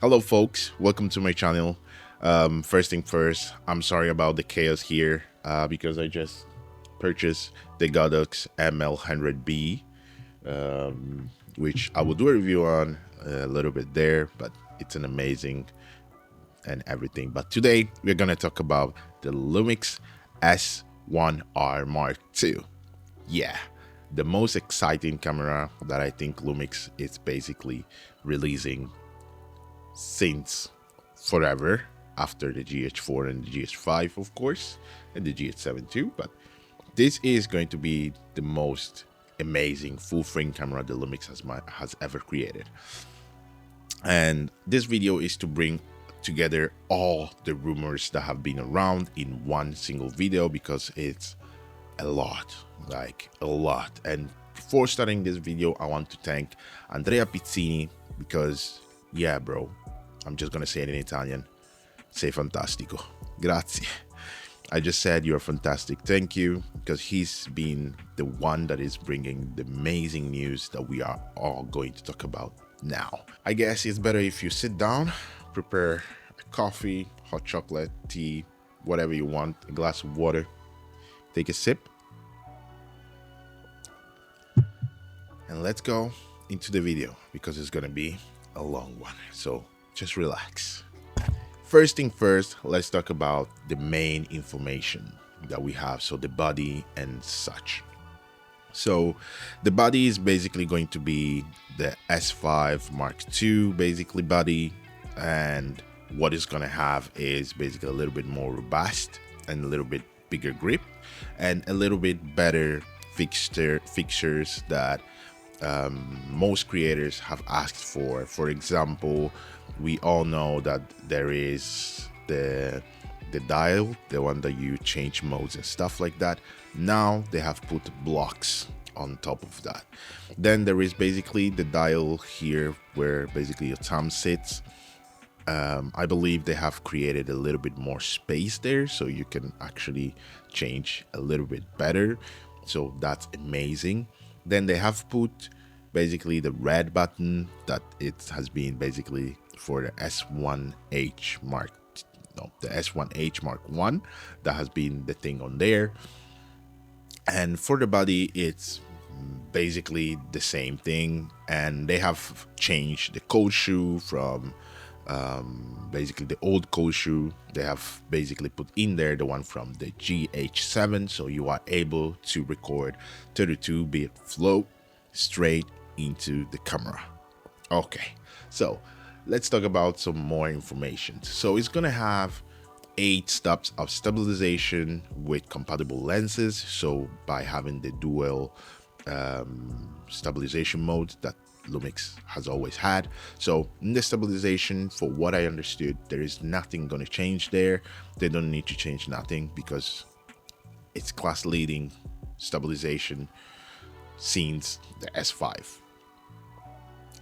Hello folks, welcome to my channel. First thing first, I'm sorry about the chaos here because I just purchased the Godox ML100B, which I will do a review on a little bit there, but it's an amazing and everything. But today we're going to talk about the Lumix S1R Mark II. Yeah, the most exciting camera that I think Lumix is basically releasing since forever, after the GH4 and the GH5, of course, and the GH7 too. But this is going to be the most amazing full frame camera the Lumix has ever created. And this video is to bring together all the rumors that have been around in one single video, because it's a lot, like a lot. And before starting this video, I want to thank Andrea Pizzini, because yeah, bro, I'm just gonna say it in Italian. Sei fantastico. Grazie. I just said you're fantastic. Thank you, because he's been the one that is bringing the amazing news that we are all going to talk about now. I guess it's better if you sit down, prepare a coffee, hot chocolate, tea, whatever you want, a glass of water, take a sip, and let's go into the video, because it's gonna be a long one. So just relax. First thing first, let's talk about the main information that we have, so the body and such. So the body is basically going to be the S5 Mark II basically body, and what it's going to have is basically a little bit more robust and a little bit bigger grip and a little bit better fixtures that most creators have asked for. For example, we all know that there is the dial, the one that you change modes and stuff like that. Now they have put blocks on top of that. Then there is basically the dial here where basically your thumb sits. I believe they have created a little bit more space there, so you can actually change a little bit better. So that's amazing. Then they have put basically the red button that it has been basically for the S1H Mark, no, the S1H Mark I, that has been the thing on there. And for the body, it's basically the same thing, and they have changed the code shoe from basically the old code shoe. They have basically put in there the one from the GH7, so you are able to record 32-bit flow straight into the camera. Okay, so let's talk about some more information. So it's gonna have 8 steps of stabilization with compatible lenses, so by having the dual stabilization mode that Lumix has always had. So in the stabilization, for what I understood, there is nothing going to change there. They don't need to change nothing, because it's class leading stabilization since the S5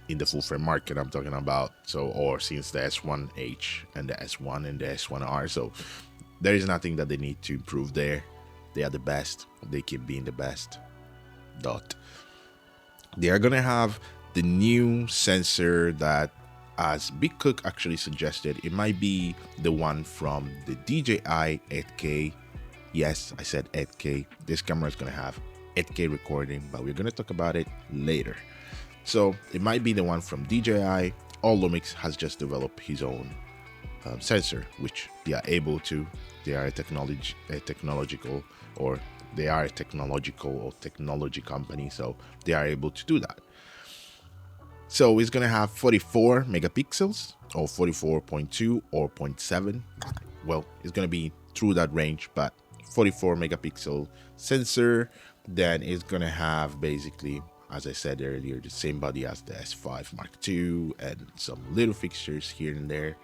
in the full frame market I'm talking about. So, or since the S1H and the S1 and the S1R. So there is nothing that they need to improve there. They are the best. They keep being the best. They are gonna have the new sensor that, as Big Cook actually suggested, it might be the one from the DJI 8K. Yes, I said 8K. This camera is gonna have 8K recording, but we're gonna talk about it later. So it might be the one from DJI, or Lumix has just developed his own sensor, which they are able to. They are a technological or technology company, so they are able to do that. So it's gonna have 44 megapixels, or 44.2 or 0.7. Well, it's gonna be through that range, but 44 megapixel sensor. Then it's gonna have basically, as I said earlier, the same body as the S5 Mark II and some little fixtures here and there.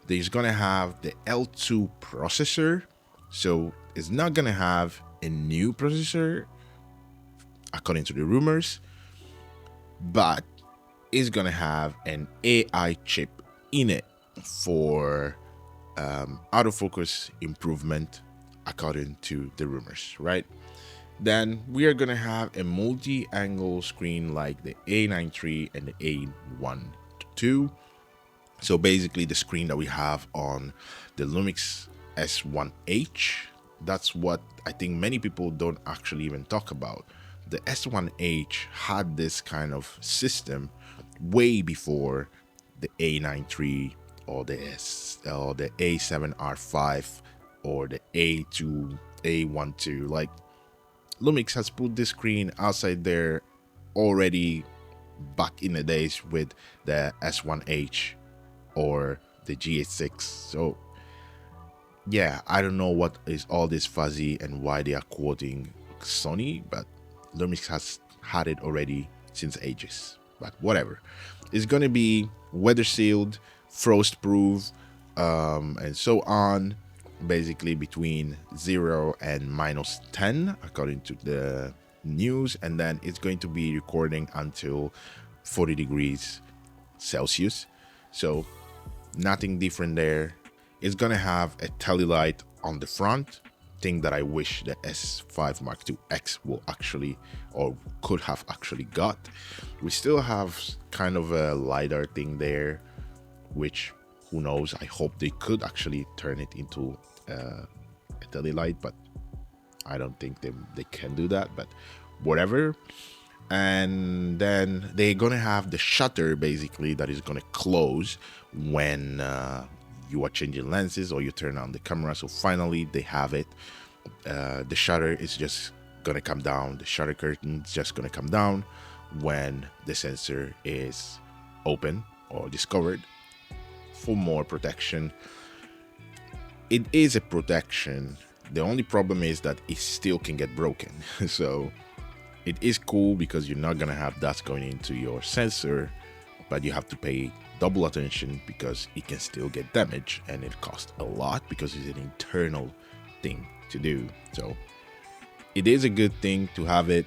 There's gonna have the L2 processor, so it's not gonna have a new processor according to the rumors, but it's gonna have an AI chip in it for autofocus improvement according to the rumors, right? Then we are gonna have a multi-angle screen like the A93 and the A12. So basically the screen that we have on the Lumix S1H, that's what I think many people don't actually even talk about. The S1H had this kind of system way before the A93 or the A7R5 or the A12. Like, Lumix has put this screen outside there already back in the days with the S1H or the GH6. So yeah, I don't know what is all this fuzzy and why they are quoting Sony, but Lumix has had it already since ages. But whatever, it's gonna be weather sealed, frost proof, and so on, basically between 0 and -10 according to the news, and then it's going to be recording until 40 degrees Celsius. So nothing different there. It's gonna have a telelight on the front, thing that I wish the S5IIX will actually, or could have actually got. We still have kind of a LiDAR thing there, which who knows, I hope they could actually turn it into a telelight, but I don't think they can do that, but whatever. And then they're gonna have the shutter basically that is gonna close when you are changing lenses or you turn on the camera. So finally they have it. The shutter is just gonna come down, the shutter curtain is just gonna come down when the sensor is open or discovered, for more protection. It is a protection. The only problem is that it still can get broken. So it is cool because you're not gonna have dust going into your sensor, but you have to pay double attention because it can still get damaged, and it costs a lot because it's an internal thing to do. So it is a good thing to have it,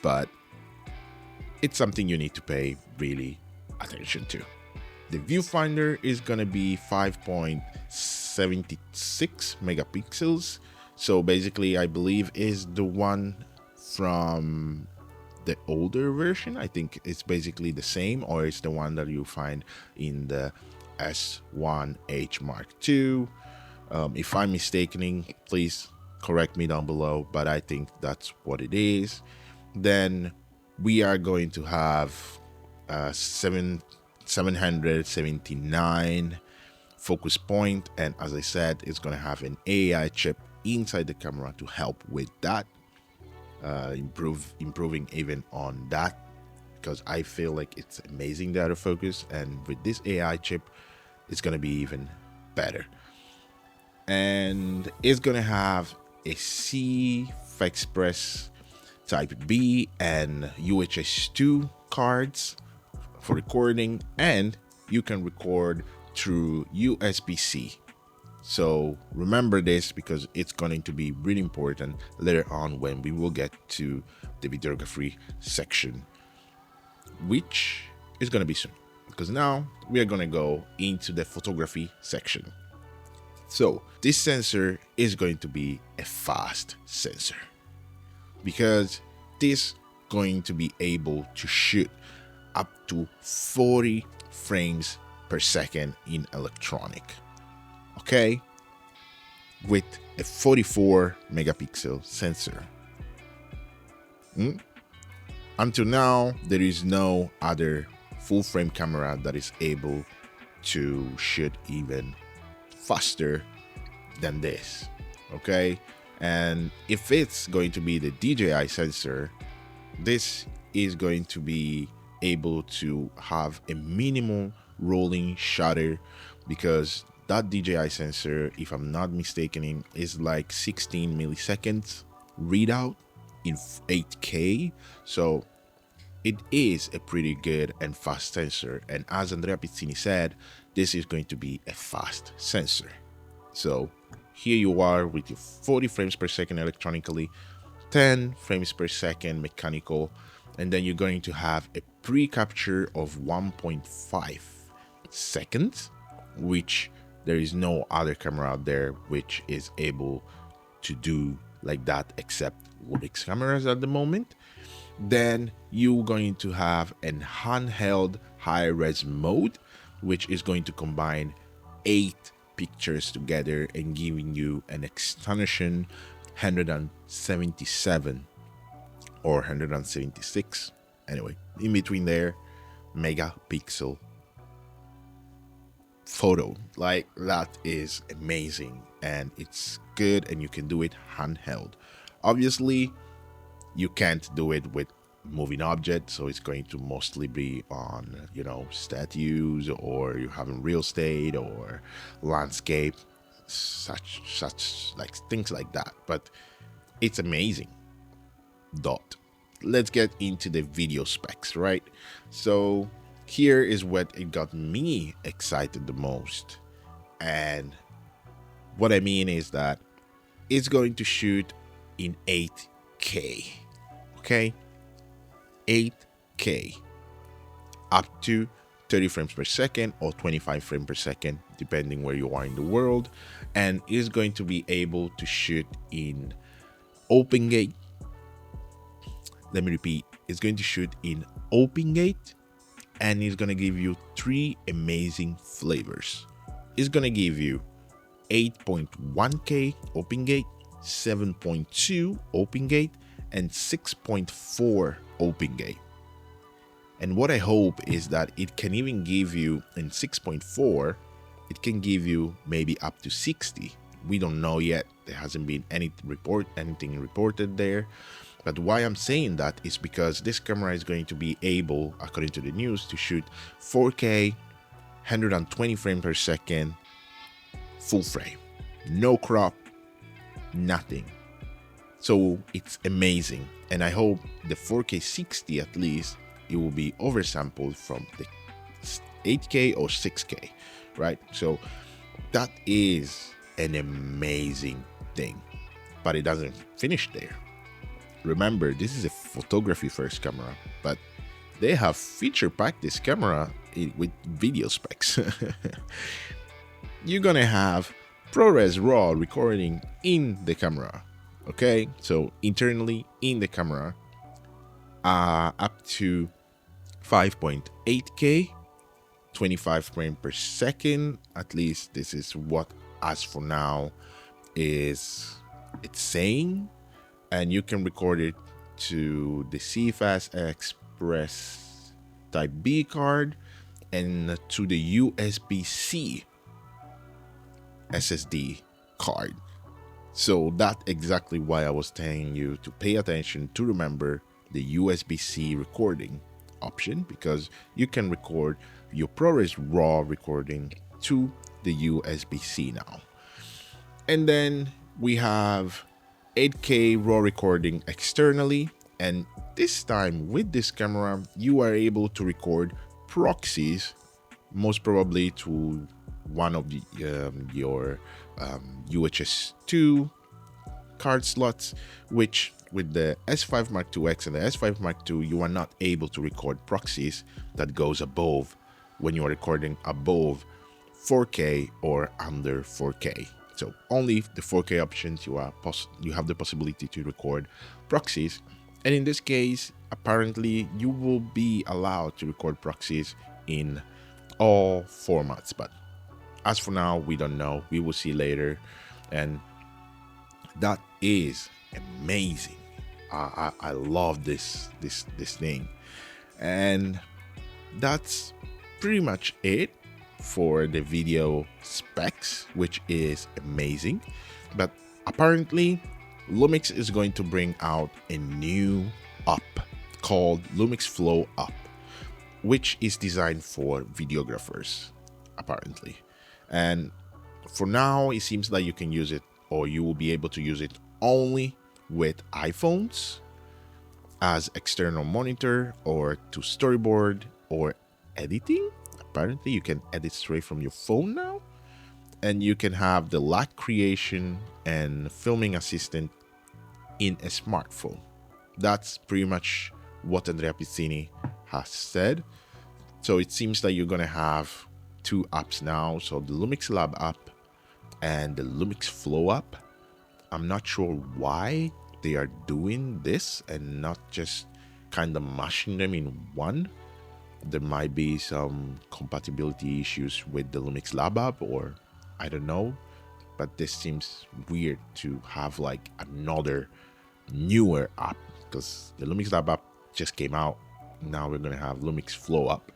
but it's something you need to pay really attention to. The viewfinder is gonna be 5.76 megapixels. So basically, I believe is the one from the older version. I think it's basically the same, or it's the one that you find in the S1H Mark II. If I'm mistaken, please correct me down below, but I think that's what it is. Then we are going to have 779 focus point, and as I said, it's going to have an AI chip inside the camera to help with that, improving even on that, because I feel like it's amazing, the autofocus, and with this AI chip it's going to be even better. And it's going to have a C Express Type B and UHS 2 cards for recording, and you can record through USB-C. So remember this, because it's going to be really important later on when we will get to the videography section, which is going to be soon, because now we are going to go into the photography section. So this sensor is going to be a fast sensor, because this going to be able to shoot up to 40 frames per second in electronic, okay, with a 44 megapixel sensor. Until now, there is no other full frame camera that is able to shoot even faster than this, okay? And if it's going to be the DJI sensor, this is going to be able to have a minimal rolling shutter, because that DJI sensor, if I'm not mistaken, is like 16 milliseconds readout in 8K. So it is a pretty good and fast sensor, and as Andrea Pizzini said, this is going to be a fast sensor. So here you are with your 40 frames per second electronically, 10 frames per second mechanical, and then you're going to have a pre-capture of 1.5 seconds, which there is no other camera out there which is able to do like that except Lumix cameras at the moment. Then you're going to have an handheld high-res mode, which is going to combine 8 pictures together and giving you an astonishing 177 or 176, anyway, in between there, megapixel photo. Like, that is amazing, and it's good, and you can do it handheld. Obviously, you can't do it with moving objects, so it's going to mostly be on, you know, statues, or you having real estate or landscape, such like things like that. But it's amazing. Let's get into the video specs, right? So here is what it got me excited the most, and what I mean is that it's going to shoot in 8K. Okay, 8K, up to 30 frames per second or 25 frames per second, depending where you are in the world, and is going to be able to shoot in open gate. Let me repeat, it's going to shoot in open gate, and it's going to give you 3 amazing flavors. It's going to give you 8.1K open gate, 7.2 open gate, and 6.4 open gate. And what I hope is that it can even give you, in 6.4, it can give you maybe up to 60. We don't know yet. There hasn't been anything reported there. But why I'm saying that is because this camera is going to be able, according to the news, to shoot 4K, 120 frames per second, full frame, no crop, nothing. So it's amazing, and I hope the 4K 60, at least, it will be oversampled from the 8K or 6K, right? So that is an amazing thing, but it doesn't finish there. Remember, this is a photography first camera, but they have feature packed this camera with video specs. You're gonna have ProRes RAW recording in the camera. Okay, so internally in the camera, up to 5.8K, 25 frames per second. At least this is what, as for now, it's saying, and you can record it to the CFast Express Type B card and to the USB-C SSD card. So that's exactly why I was telling you to pay attention to remember the USB-C recording option, because you can record your ProRes RAW recording to the USB-C now. And then we have 8K RAW recording externally, and this time with this camera you are able to record proxies, most probably to one of the, your UHS 2 card slots, which with the S5 Mark IIX and the S5 Mark II you are not able to record proxies that goes above, when you are recording above 4K or under 4K. So only the 4K options you have the possibility to record proxies, and in this case apparently you will be allowed to record proxies in all formats, but as for now we don't know. We will see later, and that is amazing. I love this thing, and that's pretty much it for the video specs, which is amazing. But apparently Lumix is going to bring out a new app called Lumix Flow App, which is designed for videographers apparently. And for now it seems like you can use it, or you will be able to use it only with iPhones as external monitor, or to storyboard or editing. Apparently you can edit straight from your phone now, and you can have the light creation and filming assistant in a smartphone. That's pretty much what Andrea Pizzini has said. So it seems like you're gonna have 2 apps now, so the Lumix Lab app and the Lumix Flow app. I'm not sure why they are doing this and not just kind of mashing them in one, there might be some compatibility issues with the Lumix Lab app, or I don't know, but this seems weird to have like another newer app, because the Lumix Lab app just came out. Now we're gonna have Lumix Flow app.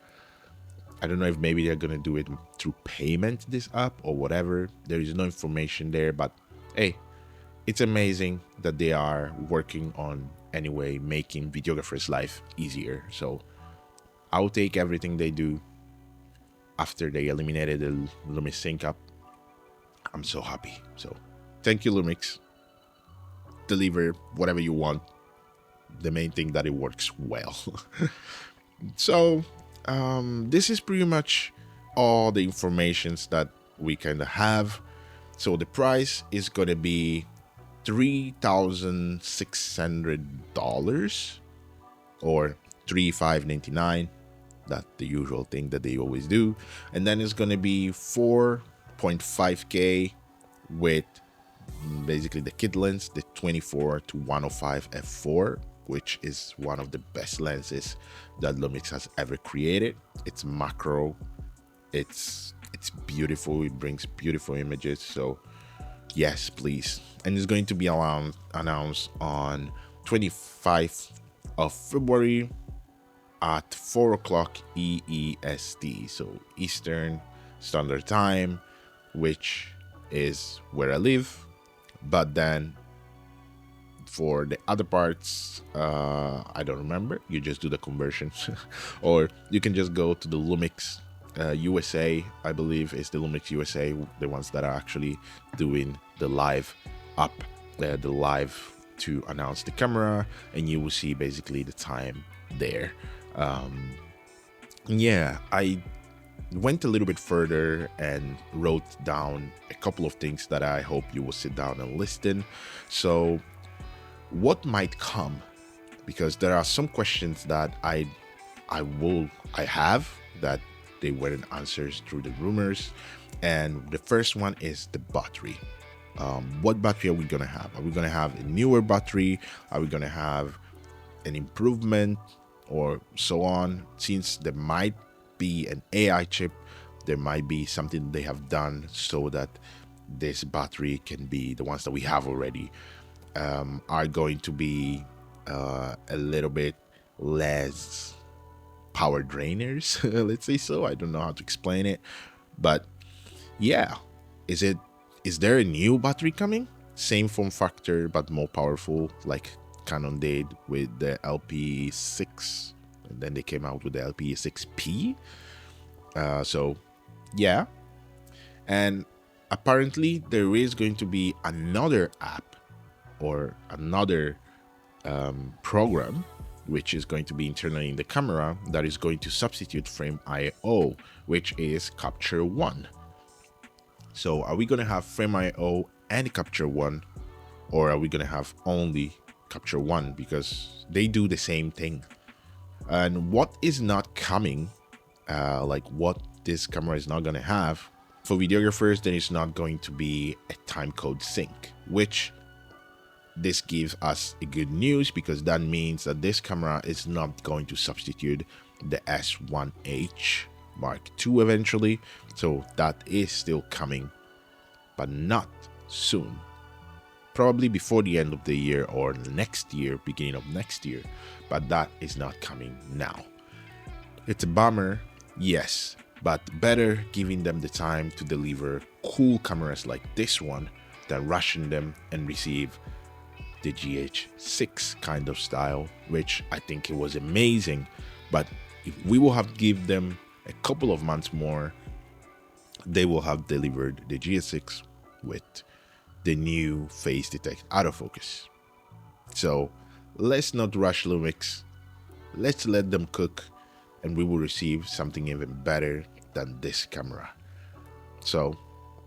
I don't know if maybe they're gonna do it through payment, this app, or whatever. There is no information there, but hey, it's amazing that they are working on anyway making videographers' life easier. So I'll take everything they do. After they eliminated the Lumix Sync app, I'm so happy. So thank you, Lumix. Deliver whatever you want. The main thing that it works well. So this is pretty much all the informations that we kind of have. So the price is gonna be $3,600 or $3,599. That's the usual thing that they always do. And then it's gonna be 4.5K with basically the kit lens, the 24 to 105 f4, which is one of the best lenses that Lumix has ever created. It's macro, it's beautiful, it brings beautiful images. So yes, please. And it's going to be announced on 25th of February at 4 o'clock EEST, so Eastern Standard Time, which is where I live. But then for the other parts, I don't remember. You just do the conversion. Or you can just go to the Lumix USA, I believe is the Lumix USA, the ones that are actually doing the live up, the live to announce the camera, and you will see basically the time there. Yeah, I went a little bit further and wrote down a couple of things that I hope you will sit down and listen. So what might come, because there are some questions that I have that they weren't answers through the rumors. And the first one is the battery. What battery are we gonna have? Are we gonna have a newer battery? Are we gonna have an improvement, or so on? Since there might be an AI chip, there might be something they have done so that this battery can be the ones that we have already are going to be a little bit less power drainers, let's say so. I don't know how to explain it, but yeah, is there a new battery coming? Same form factor but more powerful, like Canon did with the LP6, and then they came out with the LP6P. So yeah, and apparently there is going to be another app or another program which is going to be internally in the camera that is going to substitute Frame.io, which is Capture One. So are we going to have Frame.io and Capture One, or are we going to have only Capture One? Because they do the same thing. And what is not coming, like what this camera is not going to have for videographers, then it's not going to be a timecode sync, which this gives us a good news, because that means that this camera is not going to substitute the S1H Mark II eventually. So that is still coming, but not soon. Probably before the end of the year or next year, beginning of next year, but that is not coming now. It's a bummer, yes, but better giving them the time to deliver cool cameras like this one than rushing them and receive the GH6 kind of style, which I think it was amazing. But if we will have to give them a couple of months more, they will have delivered the GH6 with the new phase detect autofocus. So let's not rush Lumix. Let's let them cook, and we will receive something even better than this camera. So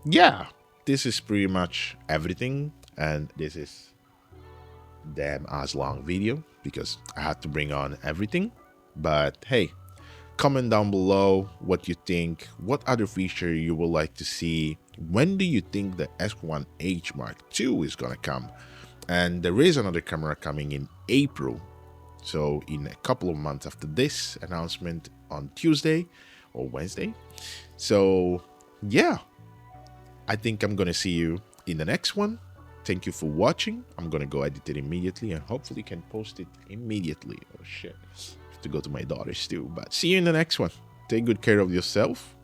yeah, this is pretty much everything, and this is damn as long video because I had to bring on everything. But hey, comment down below what you think, what other feature you would like to see. When do you think the S1H Mark II is gonna come? And there is another camera coming in April, so in a couple of months after this announcement on Tuesday or Wednesday. So yeah, I think I'm gonna see you in the next one. Thank you for watching. I'm gonna go edit it immediately and hopefully can post it immediately. Oh shit, I have to go to my daughter's too. But see you in the next one. Take good care of yourself